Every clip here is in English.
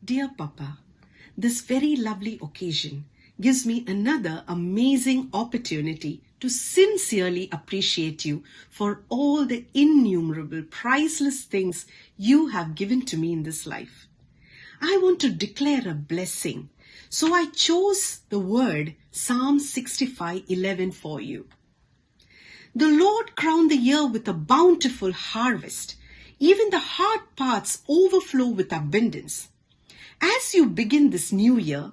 Dear Papa, this very lovely occasion gives me another amazing opportunity to sincerely appreciate you for all the innumerable, priceless things you have given to me in this life. I want to declare a blessing, so I chose the word Psalm 65:11 for you. The Lord crowned the year with a bountiful harvest. Even the hard parts overflow with abundance. As you begin this new year,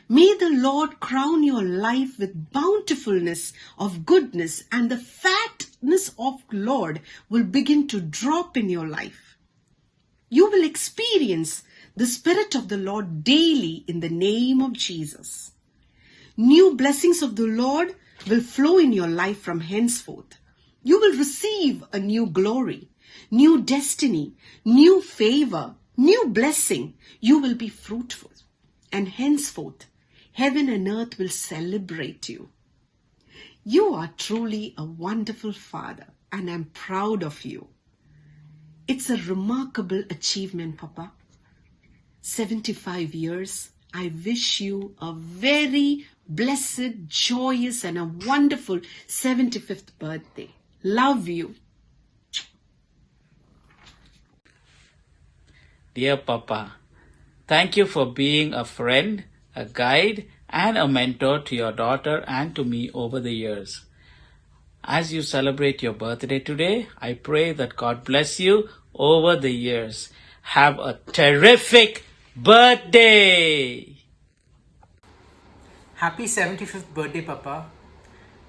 may the Lord crown your life with bountifulness of goodness, and the fatness of Lord will begin to drop in your life. You will experience the Spirit of the Lord daily in the name of Jesus. New blessings of the Lord will flow in your life from henceforth. You will receive a new glory, new destiny, new favor, new blessing. You will be fruitful, and henceforth heaven and earth will celebrate you. You are truly a wonderful father, and I'm proud of you. It's a remarkable achievement, Papa. 75 years. I wish you a very blessed, joyous, and a wonderful 75th birthday. Love you. Dear Papa, thank you for being a friend, a guide, and a mentor to your daughter and to me over the years. As you celebrate your birthday today, I pray that God bless you over the years. Have a terrific birthday! Happy 75th birthday, Papa.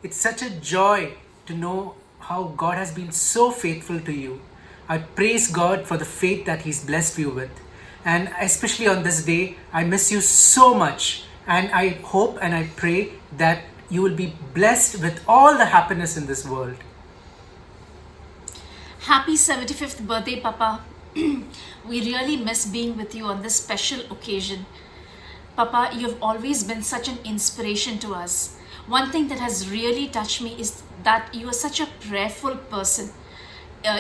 It's such a joy to know how God has been so faithful to you. I praise God for the faith that He's blessed you with. And especially on this day, I miss you so much. And I hope and I pray that you will be blessed with all the happiness in this world. Happy 75th birthday, Papa. We really miss being with you on this special occasion. Papa, you've always been such an inspiration to us. One thing that has really touched me is that you are such a prayerful person.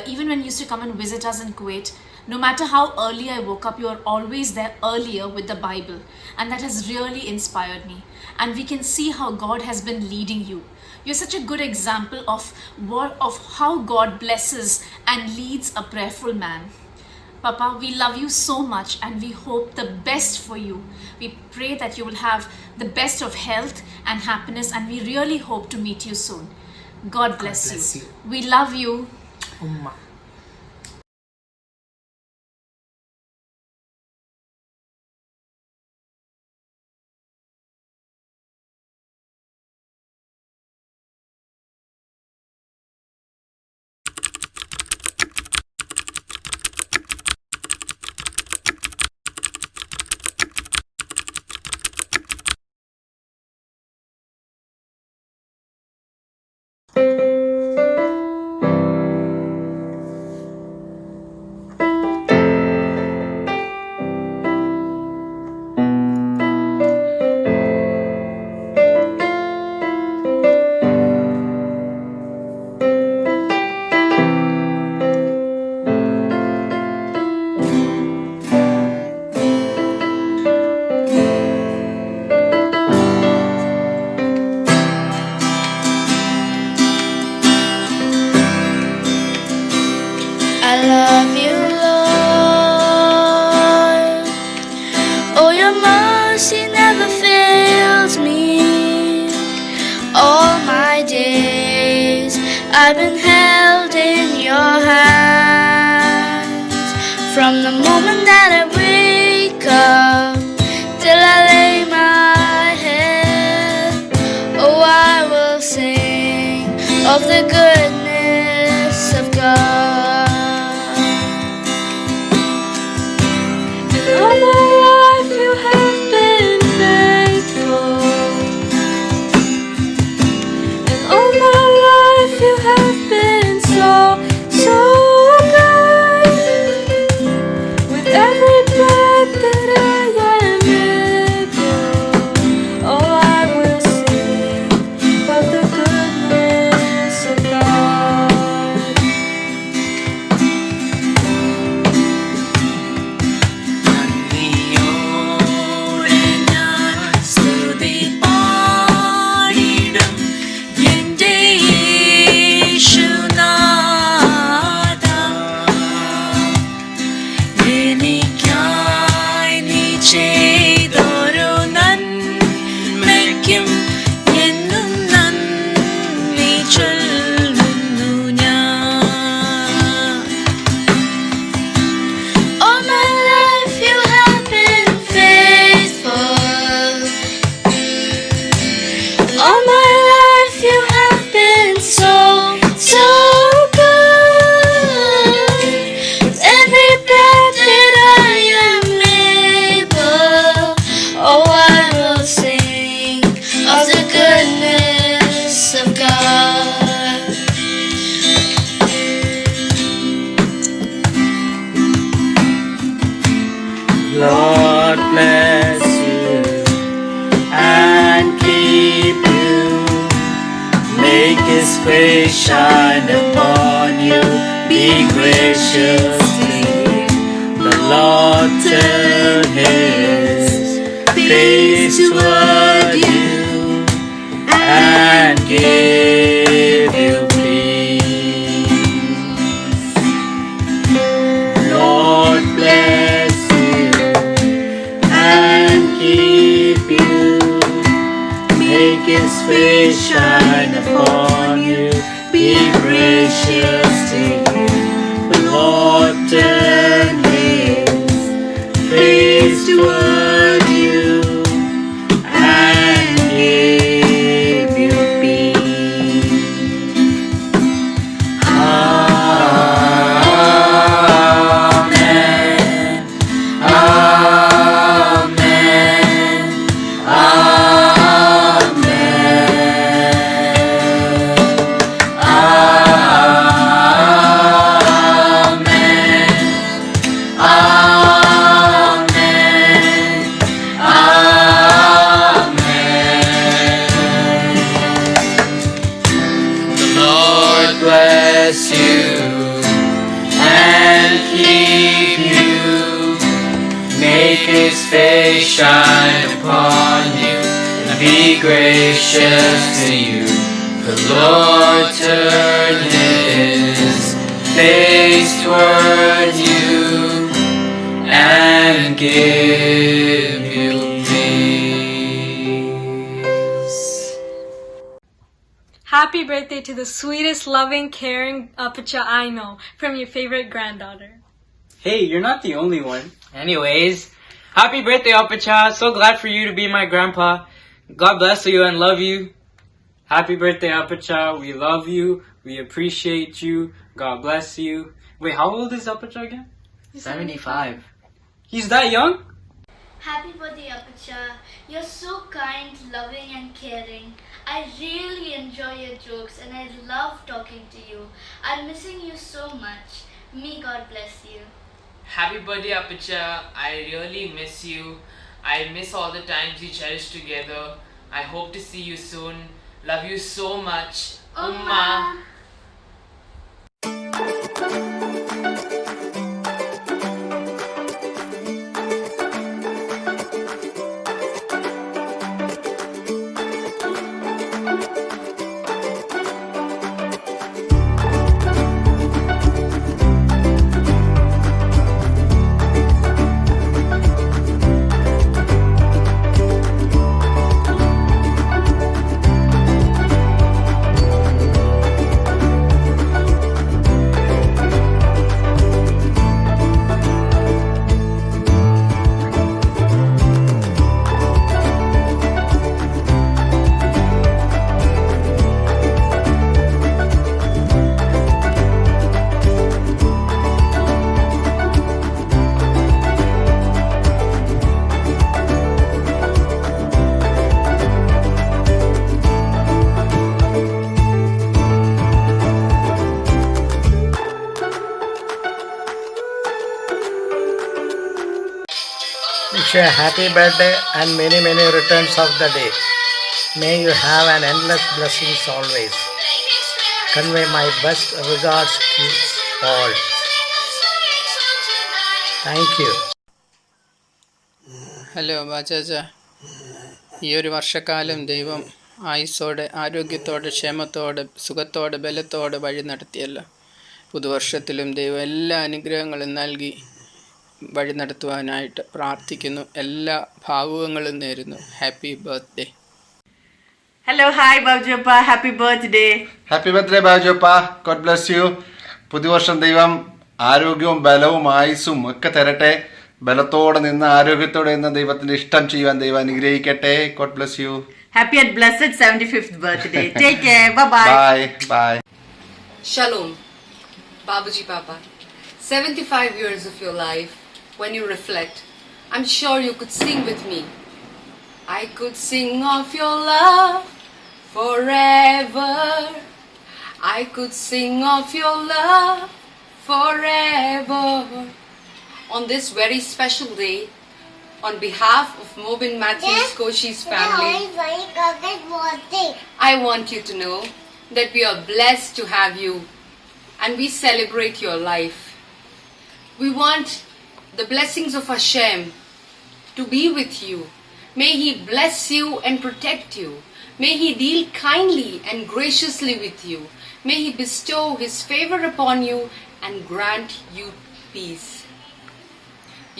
Even when you used to come and visit us in Kuwait, no matter how early I woke up, you are always there earlier with the Bible. And that has really inspired me. And we can see how God has been leading you. You're such a good example of how God blesses and leads a prayerful man. Papa, we love you so much and we hope the best for you. We pray that you will have the best of health and happiness, and we really hope to meet you soon. God bless you. We love you. Umma. love you, Lord. Oh, your mercy never fails me. All my days I've been held in your hands. From the moment that I wake up till I lay my head, oh, I will sing of the goodness of God. And all my life you have been faithful. And all my life you have been so, so good. With every breath that I am able, oh, I will sing of the goodness of God. നന്ദിയോടെ ഞാൻ സ്തുതി പാടിടും എൻ്റെ യേശുനാഥാ. എനിക്കായി നീ ചെയ്തൊരു നന്മയ്ക്കും എന്നും നന്ദി ചൊല്ലുന്നു ഞാൻ. All my life you have been faithful. All my life you have been so, so good. With every breath that I am able, oh, I will sing of the goodness of God. Lord bless you and keep you. Make his face shine upon you. Be gracious to you. The Lord turn his face toward you and give you peace. Lord bless you and keep you. Make his face shine upon you. Be gracious to you. The Lord turn his face toward you and give you peace. Amen. Amen. The Lord bless you and keep you. Make his face shine upon you and be gracious to you. The Lord turn his face toward you and give you peace. Happy birthday to the sweetest, loving, caring Apacha I know, from your favorite granddaughter. Hey, you're not the only one. Anyways, happy birthday, Apacha. So glad for you to be my grandpa. God bless you and love you. Happy birthday, Apacha. We love you. We appreciate you. God bless you. Wait, how old is Apacha again? 75. He's that young? Happy birthday, Apacha. You're so kind, loving, and caring. I really enjoy your jokes and I love talking to you. I'm missing you so much. May God bless you. Happy birthday, Apacha. I really miss you. I miss all the times we cherished together. I hope to see you soon. Love you so much. Umma. wish you a happy birthday and many, many returns of the day. May you have an endless blessings always. Convey my best regards to all. Thank you. Hello ബാച്ചാച്ച, ഈ ഒരു വർഷക്കാലം ദൈവം ആയുസ്സോടെ, ആരോഗ്യത്തോടെ, ക്ഷേമത്തോടെ, സുഖത്തോടെ, ബലത്തോടെ വഴി നടത്തിയല്ലോ. പുതുവർഷത്തിലും ദൈവം എല്ലാ അനുഗ്രഹങ്ങളും നൽകി വഴി നടത്തുവാനായിട്ട് പ്രാർത്ഥിക്കുന്നു. എല്ലാ ഭാവുകങ്ങളും നേരുന്നു. Happy birthday. Hello, hi Bavjappa, happy birthday. Happy birthday ബാജോപ്പ. God bless you. പുതുവർഷം ദൈവം ആരോഗ്യവും ബലവും ആയുസ്സും ഒക്കെ തരട്ടെ. ബലത്തോടെ നിന്ന് ആരോഗ്യത്തോടെ നിന്ന് ദൈവത്തിന്റെ ഇഷ്ടം ചെയ്യുവാൻ ദൈവം അനുഗ്രഹിക്കട്ടെ. God bless U. Happy and blessed 75th birthday. Take care. Bye-bye. Bye. Bye. Shalom, Babuji Papa. 75 years of your life, when you reflect, I'm sure you could sing with me. I could sing of your love forever. I could sing of your love forever. On this very special day, on behalf of Mobin Matthews Koshi's family, I want you to know that we are blessed to have you and we celebrate your life. We want the blessings of Hashem to be with you. May He bless you and protect you. May He deal kindly and graciously with you. May He bestow His favor upon you and grant you peace.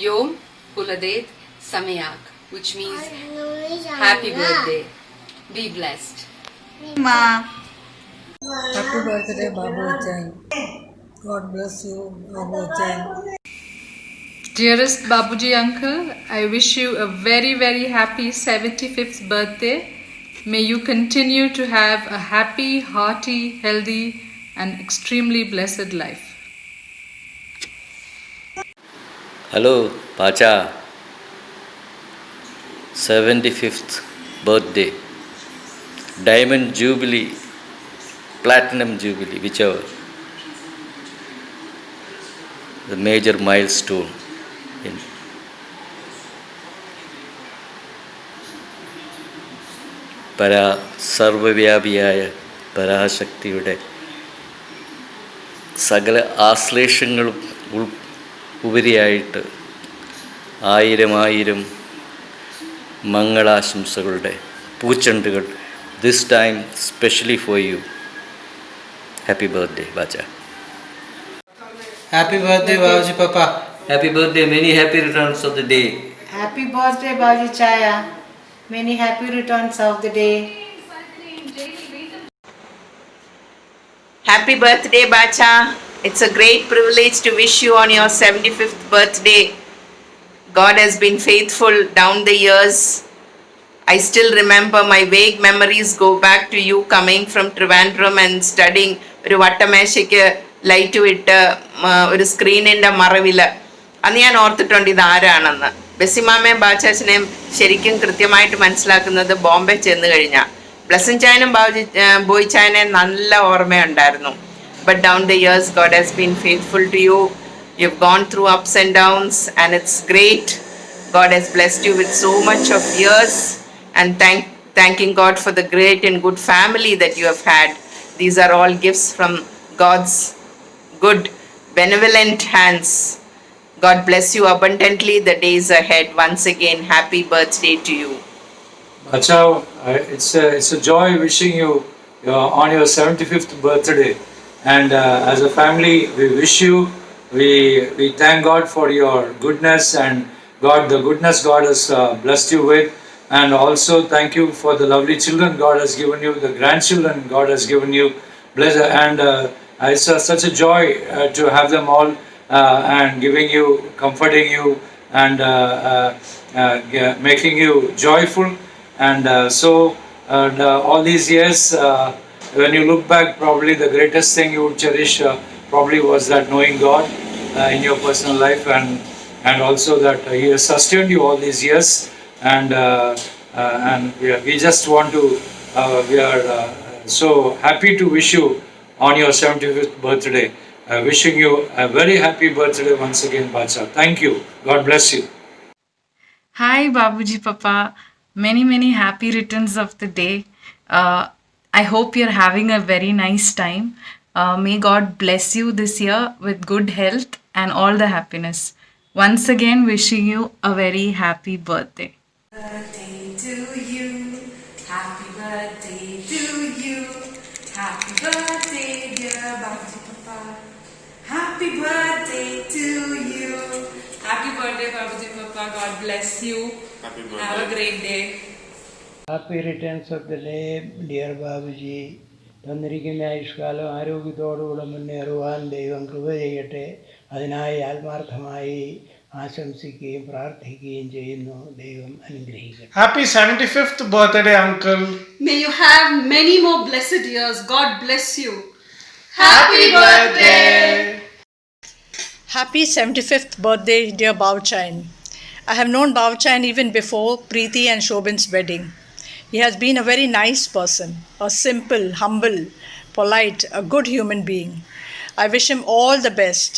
Yom Huladet Sameach, which means happy birthday. Be blessed. Ma. Happy birthday, Babu Chan. God bless you, Babu Chan. Dearest Babuji uncle, I wish you a very, very happy 75th birthday. May you continue to have a happy, hearty, healthy and extremely blessed life. Hello, Pacha. 75th birthday. Diamond Jubilee, Platinum Jubilee, whichever. The major milestone in സർവവ്യാപിയായ പരാശക്തിയുടെ സകല ആശ്ലേഷങ്ങളും ഉപരിയായിട്ട് ആയിരം മംഗളാശംസകളുടെ പൂച്ചെണ്ടുകൾ this time specially for you. Happy birthday, Bacha. Happy birthday, Babuji Papa. Happy birthday, many happy returns of the day. Happy birthday, Babuji Chaya. Many happy returns of the day. Happy birthday, Bacha. It's a great privilege to wish you on your 75th birthday. God has been faithful down the years. I still remember, my vague memories go back to you coming from Trivandrum and studying ഒരു വട്ടമേശയ്ക്ക് light വിട്ട് ഒരു സ്ക്രീനിൻ്റെ മറവിൽ. അന്ന് ഞാൻ ഓർത്തിട്ടുണ്ട് ഇത് ആരാണെന്ന്. ബെസിമാമയും ബാച്ചാച്ചനെയും ശരിക്കും കൃത്യമായിട്ട് മനസ്സിലാക്കുന്നത് ബോംബെ ചെന്ന് കഴിഞ്ഞാൽ. ബ്ലസൻ ചായനും ബോയ് ചായനെയും നല്ല ഓർമ്മയുണ്ടായിരുന്നു. But down the years, God has been faithful to you. You've gone through ups and downs and it's great. God has blessed you with so much of years and thanking God for the great and good family that you have had. These are all gifts from God's good, benevolent hands. God bless you abundantly the days ahead. Once again, happy birthday to you. Acha, it's a joy wishing you on your 75th birthday. And as a family, we wish you, we thank God for your goodness and the goodness God has blessed you with. And also thank you for the lovely children God has given you, the grandchildren God has given you. And it's such a joy to have them all and giving you, comforting you and making you joyful. And all these years, when you look back, probably the greatest thing you would cherish probably was that knowing God in your personal life and also that He has sustained you all these years. And we just want to, we are so happy to wish you on your 75th birthday. Wishing you a very happy birthday once again, Bacha. Thank you. God bless you. Hi, Babuji Papa. Many, many happy returns of the day. I hope you're having a very nice time. May God bless you this year with good health and all the happiness. Once again, wishing you a very happy birthday. Birthday to you. Happy birthday to you. Happy birthday, dear Babuji Papa. Happy birthday to you. Happy birthday, Babuji Papa. God bless you. Happy birthday. Have a great day. Happy returns of the day, dear Babuji. തന്നിരിക്കുന്ന ആയുഷ്കാലം ആരോഗ്യത്തോടുകൂടെ മുന്നേറുവാൻ ദൈവം കൃപ ചെയ്യട്ടെ. അതിനായി ആത്മാർത്ഥമായി ആശംസിക്കുകയും പ്രാർത്ഥിക്കുകയും ചെയ്യുന്നു. ദൈവം അനുഗ്രഹിക്കട്ടെ. Happy 75th birthday, Uncle. May you have many more blessed years. God bless you. Happy birthday. Happy 75th birthday, dear Bauchain. I have known Bauchain even before Preeti and Shobin's wedding. He has been a very nice person, a simple, humble, polite, a good human being. I wish him all the best,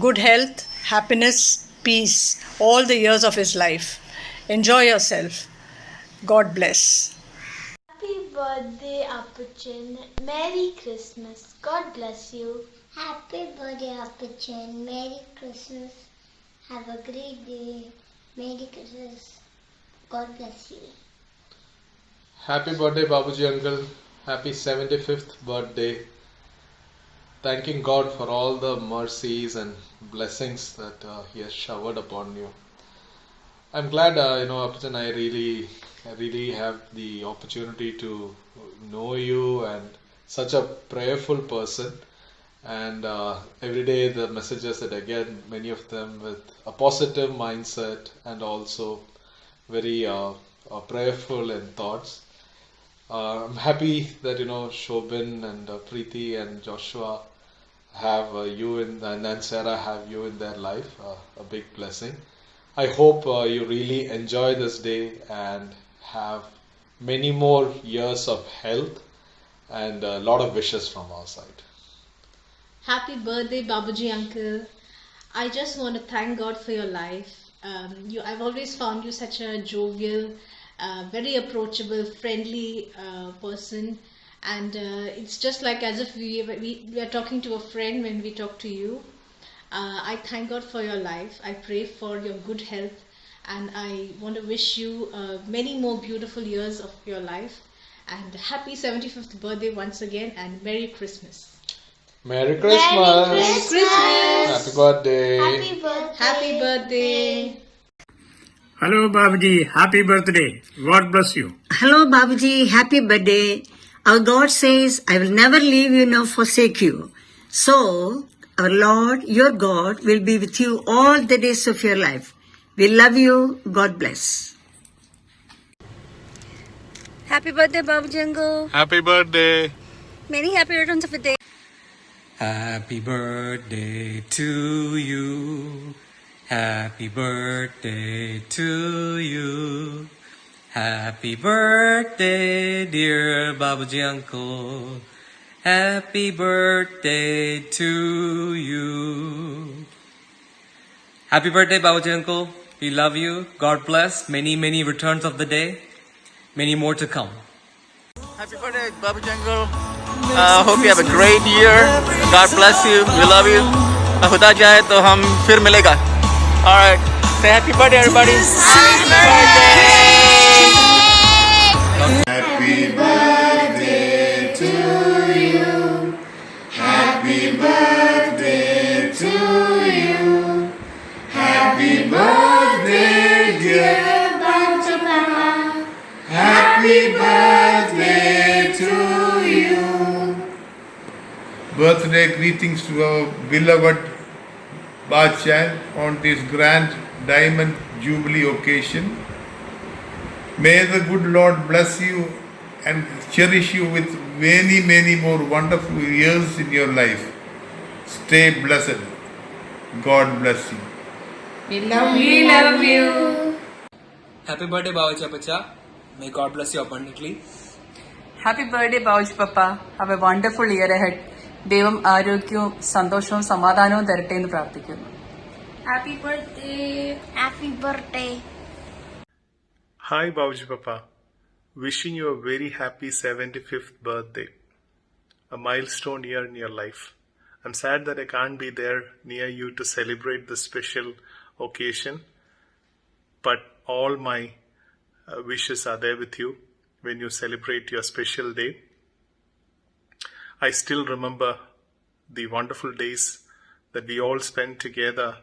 good health, happiness, peace, all the years of his life. Enjoy yourself. God bless. Happy birthday, Apachan. Merry Christmas. God bless you. Happy birthday, Apachan. Merry Christmas. Have a great day. Merry Christmas. God bless you. Happy birthday, Babuji Uncle. Happy 75th birthday. Thanking God for all the mercies and blessings that He has showered upon you. I'm glad, Apachan, I really have the opportunity to know you and such a prayerful person. And every day the messages that I get, many of them with a positive mindset and also very prayerful in thoughts. I'm happy that Shobin and Preeti and Joshua have you and Sarah have you in their life, a big blessing. I hope you really enjoy this day and have many more years of health and a lot of wishes from our side. Happy birthday, Babuji Uncle. I just want to thank God for your life. I've always found you such a jovial, very approachable, friendly person, and it's just like as if we are talking to a friend when we talk to you. I thank God for your life. I pray for your good health, and I want to wish you many more beautiful years of your life, and happy 75th birthday once again, and Merry Christmas. Merry Christmas! Merry Christmas! Happy birthday! Happy birthday. Happy birthday! Hello, Babuji. Happy birthday. God bless you. Hello, Babuji. Happy birthday. Our God says, I will never leave you nor forsake you. So, our Lord, your God, will be with you all the days of your life. We love you. God bless. Happy birthday, Babuji Uncle. Happy birthday! Many happy returns of the day. Happy birthday to you. Happy birthday to you. Happy birthday, dear Babuji Uncle. Happy birthday to you. Happy birthday, Babuji Uncle. We love you. God bless. Many, many returns of the day. Many more to come. Happy birthday, Babuji Uncle. Hope you have a great year. God bless you. We love you. खुदा जाए तो हम फिर मिलेगा. All right. Say happy birthday, everybody. Happy birthday. Happy birthday to you. Happy birthday to you. Happy birthday, dear Babuji Papa. Happy birthday to you. Birthday greetings to our beloved Bachan on this grand Diamond Jubilee occasion. May the good Lord bless you and cherish you with many, many more wonderful years in your life. Stay blessed. God bless you. We love you. Happy birthday, Babuji Apacha. May God bless you abundantly. Happy birthday, Babuji Papa. Have a wonderful year ahead. ദൈവം ആരോഗ്യവും സന്തോഷവും സമാധാനവും തരട്ടെ എന്ന് പ്രാർത്ഥിക്കുന്നു. Happy birthday. Happy birthday. Hi Babuji Papa, wishing you a very happy 75th birthday, a milestone year in your life. I'm sad that I can't be there near you to celebrate this special occasion, but all my wishes are there with you when you celebrate your special day. I still remember the wonderful days that we all spent together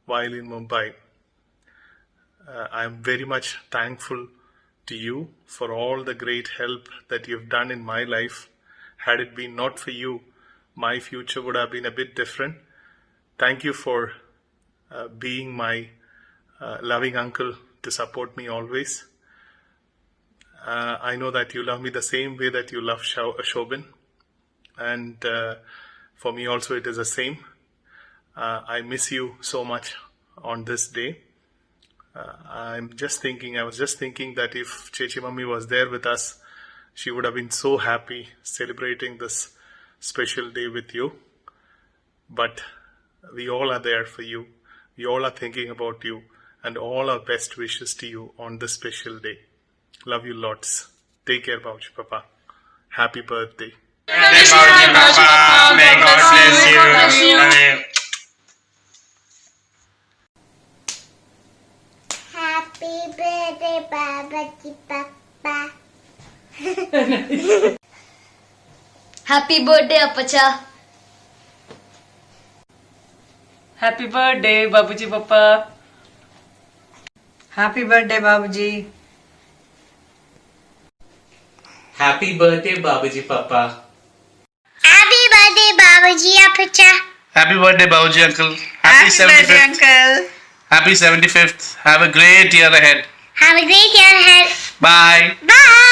while in Mumbai. I am very much thankful to you for all the great help that you've done in my life. Had it been not for you, my future would have been a bit different. Thank you for being my loving uncle to support me always. I know that you love me the same way that you love Shobin, and for me also it is the same. I miss you so much on this day. I was just thinking that if Chechi Mummy was there with us, she would have been so happy celebrating this special day with you. But we all are there for you. We all are thinking about you, and all our best wishes to you on this special day. Love you lots. Take care, Babuji Papa. Happy birthday. Babuji Papa, may God bless you. Happy birthday, Babuji Papa. Happy birthday, Apacha. Happy birthday, Babuji Papa. Happy birthday, Babuji. Happy birthday, Babuji Papa. Happy birthday, Babuji Apacha. Happy birthday, Babuji Uncle. Happy 75th. Uncle. Happy 75th. Have a great year ahead. Have a great year ahead. Bye. Bye.